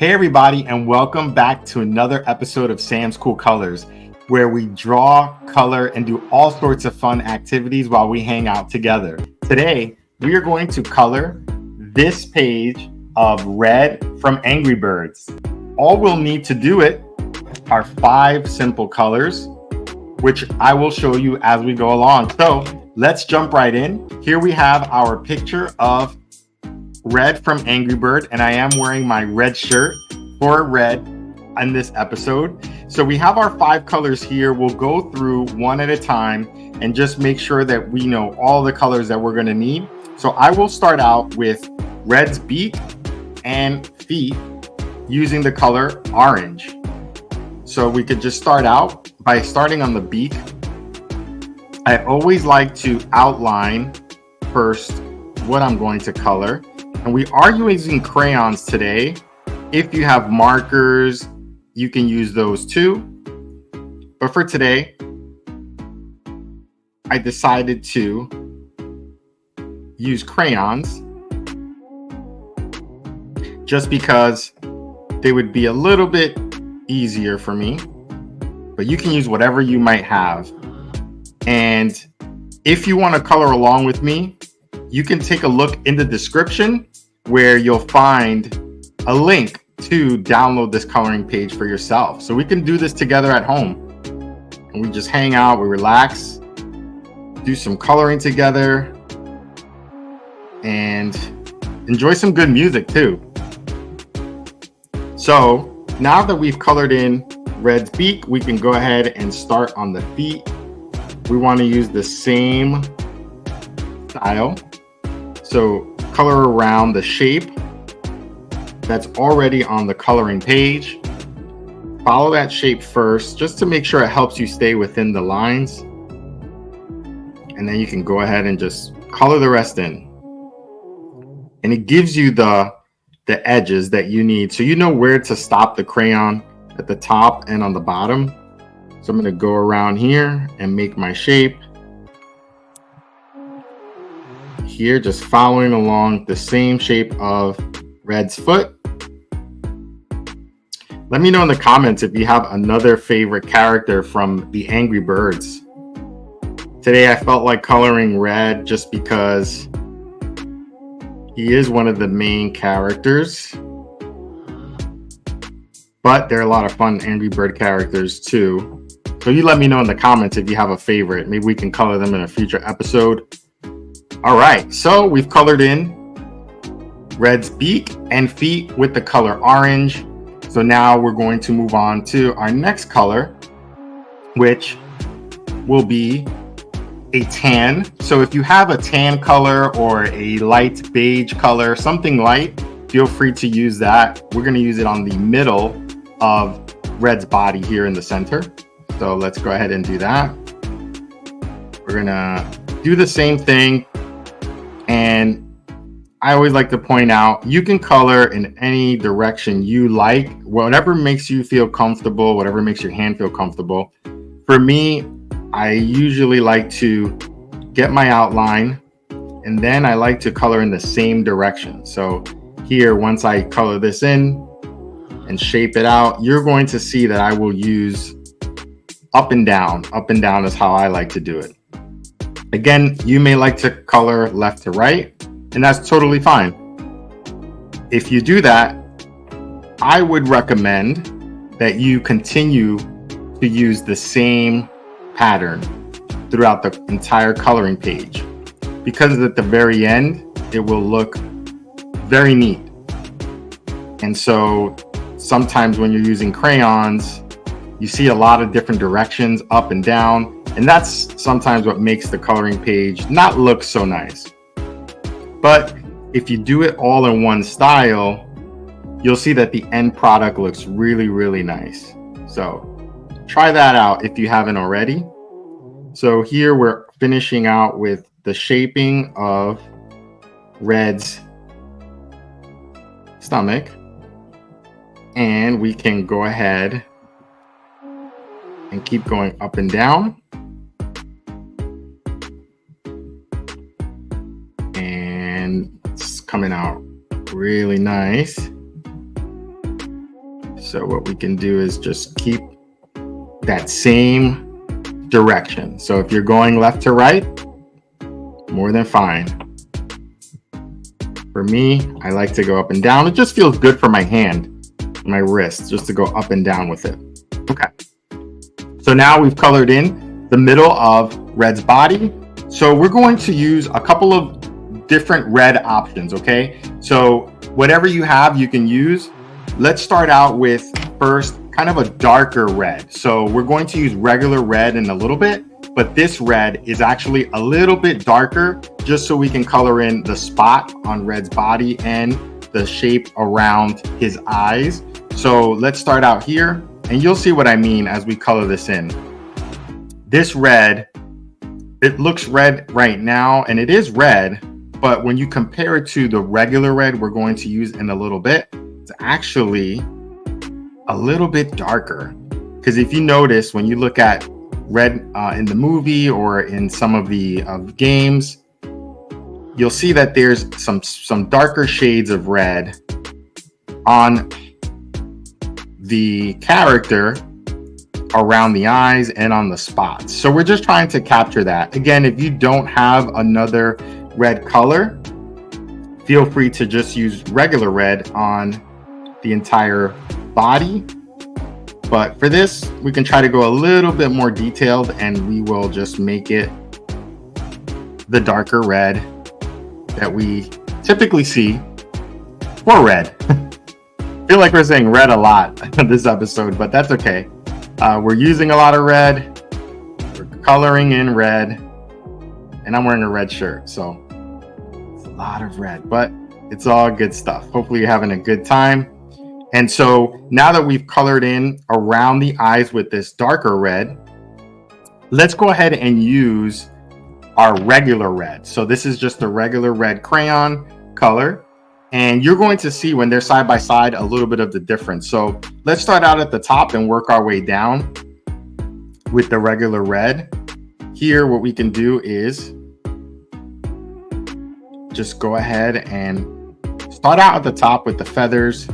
Hey everybody, and welcome back to another episode of Sam's Cool Colors, where we draw, color, and do all sorts of fun activities while we hang out together. Today, we are going to color this page of red from Angry Birds. All we'll need to do it are 5 simple colors, which I will show you as we go along. So let's jump right in. Here we have our picture of red from Angry Bird, and I am wearing my red shirt for red in this episode. So we have our 5 colors here. We'll go through one at a time and just make sure that we know all the colors that we're going to need. So I will start out with red's beak and feet using the color orange. So we could just start out by starting on the beak. I always like to outline first what I'm going to color. And we are using crayons today. If you have markers, you can use those too. But for today, I decided to use crayons just because they would be a little bit easier for me. But you can use whatever you might have. And if you want to color along with me, you can take a look in the description where you'll find a link to download this coloring page for yourself. So we can do this together at home. And we just hang out, we relax, do some coloring together, and enjoy some good music too. So now that we've colored in red's beak, we can go ahead and start on the feet. We want to use the same style. So color around the shape that's already on the coloring page. Follow that shape first, just to make sure it helps you stay within the lines. And then you can go ahead and just color the rest in. And it gives you the edges that you need. So you know where to stop the crayon at the top and on the bottom. So I'm going to go around here and make my shape. Here, just following along the same shape of red's foot. Let me know in the comments if you have another favorite character from the Angry Birds. Today I felt like coloring red just because he is one of the main characters. But there are a lot of fun Angry Bird characters too. So you let me know in the comments if you have a favorite. Maybe we can color them in a future episode. All right, so we've colored in red's beak and feet with the color orange. So now we're going to move on to our next color, which will be a tan. So if you have a tan color or a light beige color, something light, feel free to use that. We're going to use it on the middle of red's body here in the center. So let's go ahead and do that. We're going to do the same thing. And I always like to point out, you can color in any direction you like, whatever makes you feel comfortable, whatever makes your hand feel comfortable. For me, I usually like to get my outline, and then I like to color in the same direction. So here, once I color this in and shape it out, you're going to see that I will use up and down. Up and down is how I like to do it. Again, you may like to color left to right, and that's totally fine. If you do that, I would recommend that you continue to use the same pattern throughout the entire coloring page, because at the very end, it will look very neat. And so sometimes when you're using crayons, you see a lot of different directions, up and down. And that's sometimes what makes the coloring page not look so nice. But if you do it all in one style, you'll see that the end product looks really, really nice. So try that out if you haven't already. So here we're finishing out with the shaping of red's stomach. And we can go ahead and keep going up and down. And it's coming out really nice. So what we can do is just keep that same direction. So if you're going left to right, more than fine. For me, I like to go up and down. It just feels good for my hand, my wrist, just to go up and down with it. Okay. So now we've colored in the middle of Red's body. So we're going to use a couple of different red options, okay? So whatever you have, you can use. Let's start out with first kind of a darker red. So we're going to use regular red in a little bit, but this red is actually a little bit darker just so we can color in the spot on Red's body and the shape around his eyes. So let's start out here and you'll see what I mean as we color this in. This red, it looks red right now and it is red, but when you compare it to the regular red we're going to use in a little bit, it's actually a little bit darker. Because if you notice, when you look at red in the movie or in some of the games, you'll see that there's some darker shades of red on the character around the eyes and on the spots. So we're just trying to capture that. Again, if you don't have another red color, feel free to just use regular red on the entire body. But for this, we can try to go a little bit more detailed and we will just make it the darker red that we typically see for red. I feel like we're saying red a lot in this episode, but that's okay. We're using a lot of red. We're coloring in red. And I'm wearing a red shirt, so it's a lot of red, but it's all good stuff. Hopefully you're having a good time. And so now that we've colored in around the eyes with this darker red, let's go ahead and use our regular red. So this is just a regular red crayon color. And you're going to see when they're side by side a little bit of the difference. So let's start out at the top and work our way down with the regular red. Here, what we can do is just go ahead and start out at the top with the feathers.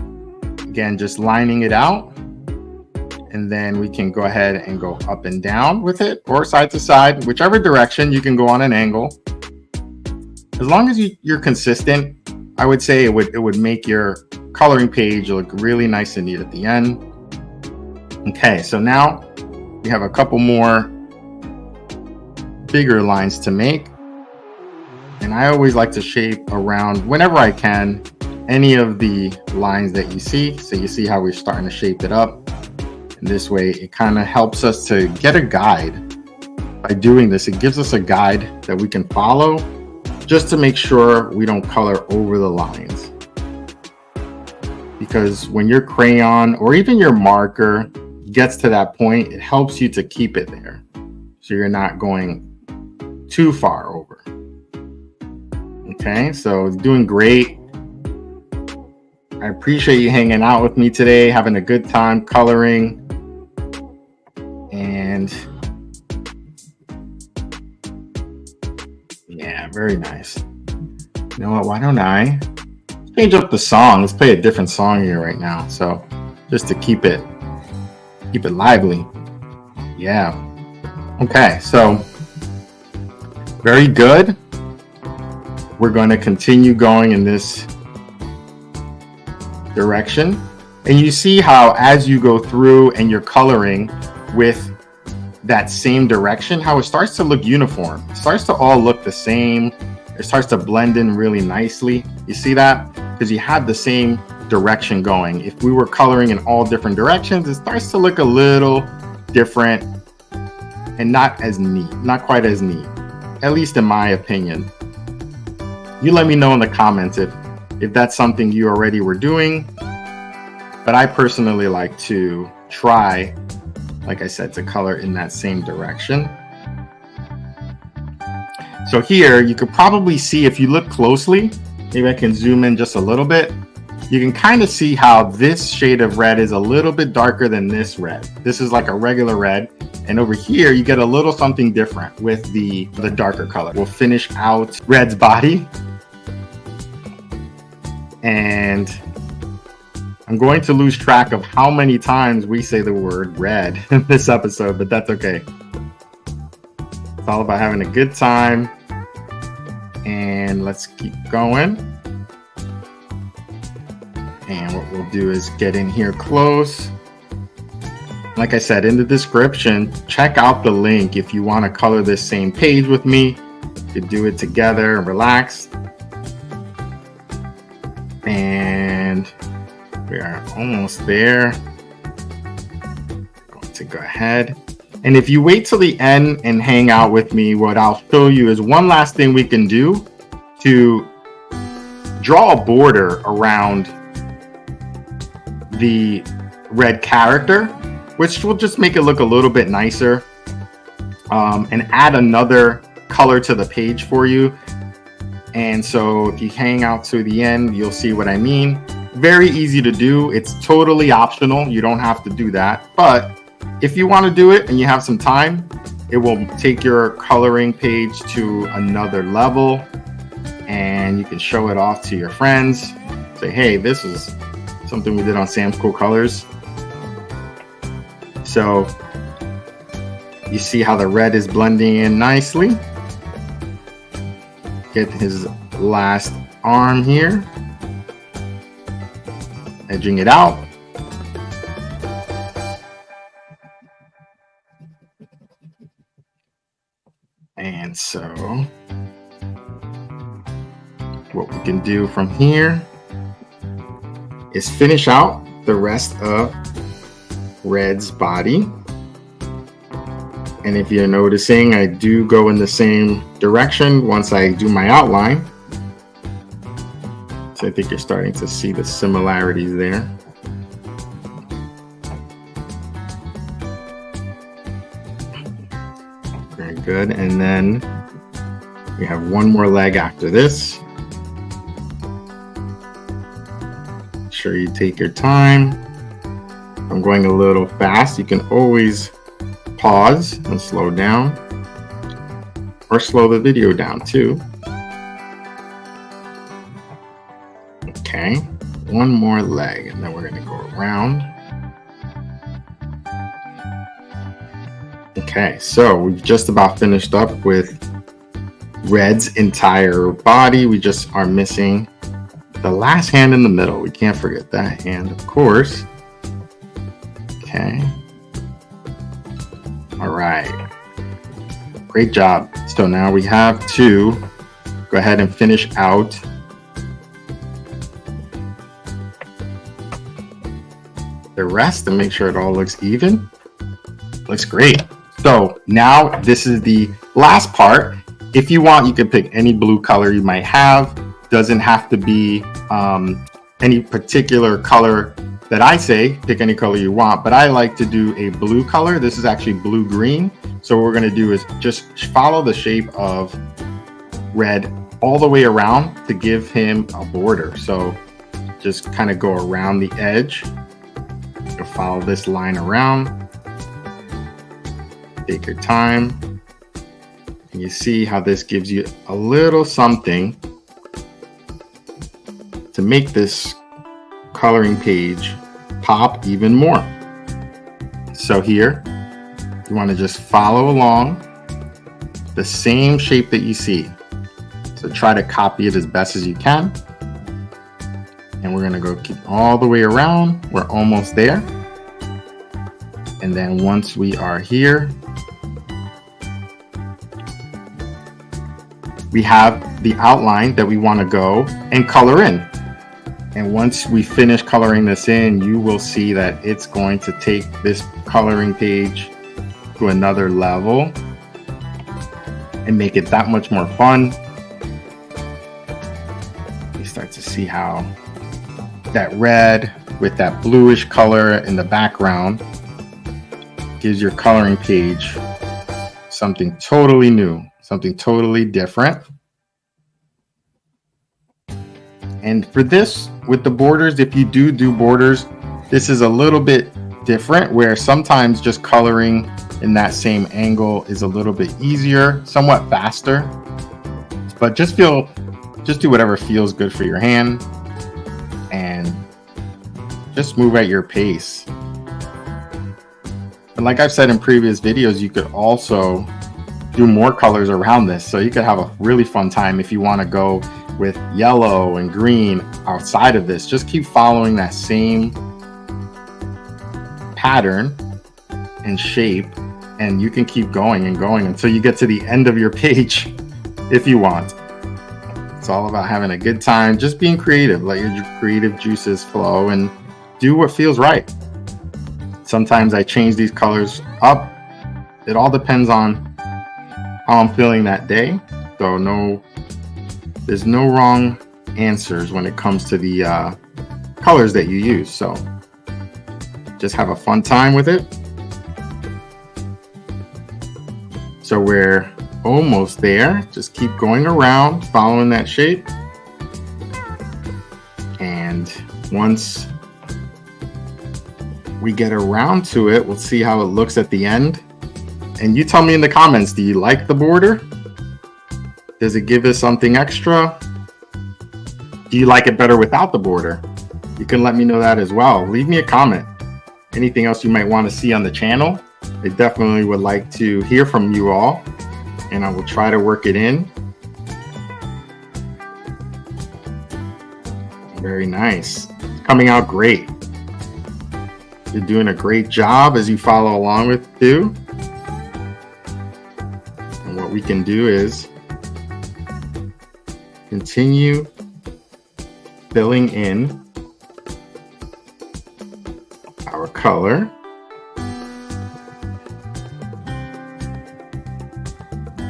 Again, just lining it out. And then we can go ahead and go up and down with it or side to side, whichever direction. You can go on an angle. As long as you're consistent, I would say it would make your coloring page look really nice and neat at the end. Okay, so now we have a couple more bigger lines to make. And I always like to shape around, whenever I can, any of the lines that you see. So you see how we're starting to shape it up. And this way, it kind of helps us to get a guide. By doing this, it gives us a guide that we can follow just to make sure we don't color over the lines. Because when your crayon or even your marker gets to that point, it helps you to keep it there. So you're not going too far over. Okay, so doing great. I appreciate you hanging out with me today, having a good time coloring. And yeah, very nice. You know what, why don't I change up the song? Let's play a different song here right now. So just to keep it lively. Yeah. Okay, so very good. We're going to continue going in this direction. And you see how as you go through and you're coloring with that same direction, how it starts to look uniform. It starts to all look the same. It starts to blend in really nicely. You see that? Because you have the same direction going. If we were coloring in all different directions, it starts to look a little different and not as neat, not quite as neat, at least in my opinion. You let me know in the comments if that's something you already were doing. But I personally like to try, like I said, to color in that same direction. So here you could probably see, if you look closely, maybe I can zoom in just a little bit. You can kind of see how this shade of red is a little bit darker than this red. This is like a regular red. And over here, you get a little something different with the darker color. We'll finish out Red's body. And I'm going to lose track of how many times we say the word red in this episode, but that's okay. It's all about having a good time. And let's keep going. And what we'll do is get in here close. Like I said, in the description, check out the link if you want to color this same page with me. You could do it together and relax. And we are almost there. I'm going to go ahead. And if you wait till the end and hang out with me, what I'll show you is one last thing we can do to draw a border around the red character, which will just make it look a little bit nicer, and add another color to the page for you. And so if you hang out to the end, you'll see what I mean. Very easy to do. It's totally optional. You don't have to do that. But if you want to do it and you have some time, it will take your coloring page to another level, and you can show it off to your friends. Say, hey, this is something we did on Sam's Cool Colors. So you see how the red is blending in nicely. Get his last arm here. Edging it out. And so what we can do from here is finish out the rest of Red's body. And if you're noticing, I do go in the same direction once I do my outline. So I think you're starting to see the similarities there. Very good. And then we have one more leg after this. Make sure you take your time. I'm going a little fast. You can always pause and slow down, or slow the video down too. Okay, one more leg, and then we're going to go around. Okay, so we've just about finished up with Red's entire body. We just are missing the last hand in the middle. We can't forget that hand, of course. Okay. All right. Great job. So now we have to go ahead and finish out the rest and make sure it all looks even. Looks great. So now this is the last part. If you want, you can pick any blue color you might have. Doesn't have to be any particular color that I say. Pick any color you want, but I like to do a blue color. This is actually blue-green. So what we're going to do is just follow the shape of Red all the way around to give him a border. So just kind of go around the edge. You'll follow this line around. Take your time. And you see how this gives you a little something to make this coloring page pop even more. So here, you want to just follow along the same shape that you see. So try to copy it as best as you can. And we're going to go keep all the way around. We're almost there. And then once we are here, we have the outline that we want to go and color in. And once we finish coloring this in, you will see that it's going to take this coloring page to another level and make it that much more fun. You start to see how that red with that bluish color in the background gives your coloring page something totally new, something totally different. And for this, with the borders, if you do borders, this is a little bit different, where sometimes just coloring in that same angle is a little bit easier, somewhat faster. But just do whatever feels good for your hand, and just move at your pace. And like I've said in previous videos, you could also do more colors around this. So you could have a really fun time if you want to go with yellow and green outside of this. Just keep following that same pattern and shape, and you can keep going and going until you get to the end of your page if you want. It's all about having a good time, just being creative. Let your creative juices flow and do what feels right. Sometimes I change these colors up. It all depends on how I'm feeling that day. So there's no wrong answers when it comes to the colors that you use. So just have a fun time with it. So we're almost there. Just keep going around, following that shape. And once we get around to it, we'll see how it looks at the end. And you tell me in the comments, do you like the border? Does it give us something extra? Do you like it better without the border? You can let me know that as well. Leave me a comment. Anything else you might want to see on the channel? I definitely would like to hear from you all, and I will try to work it in. Very nice. It's coming out great. You're doing a great job as you follow along with too. And what we can do is continue filling in our color.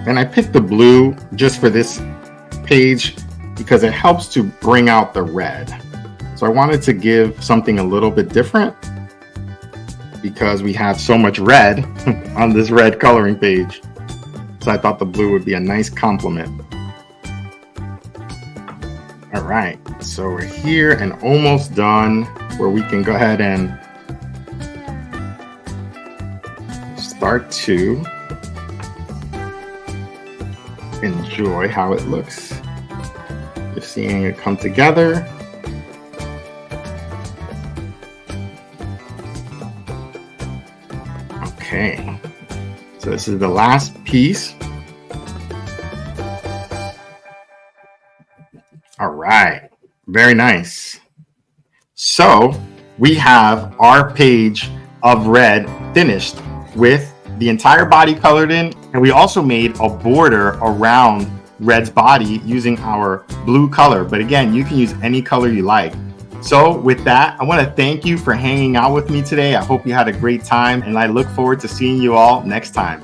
And I picked the blue just for this page because it helps to bring out the red. So I wanted to give something a little bit different because we have so much red on this red coloring page. So I thought the blue would be a nice complement. All right, so we're here and almost done, where we can go ahead and start to enjoy how it looks. Just seeing it come together. Okay, so this is the last piece. All right, very nice. So we have our page of red finished with the entire body colored in, and we also made a border around Red's body using our blue color. But again, you can use any color you like. So with that, I want to thank you for hanging out with me today. I hope you had a great time, and I look forward to seeing you all next time.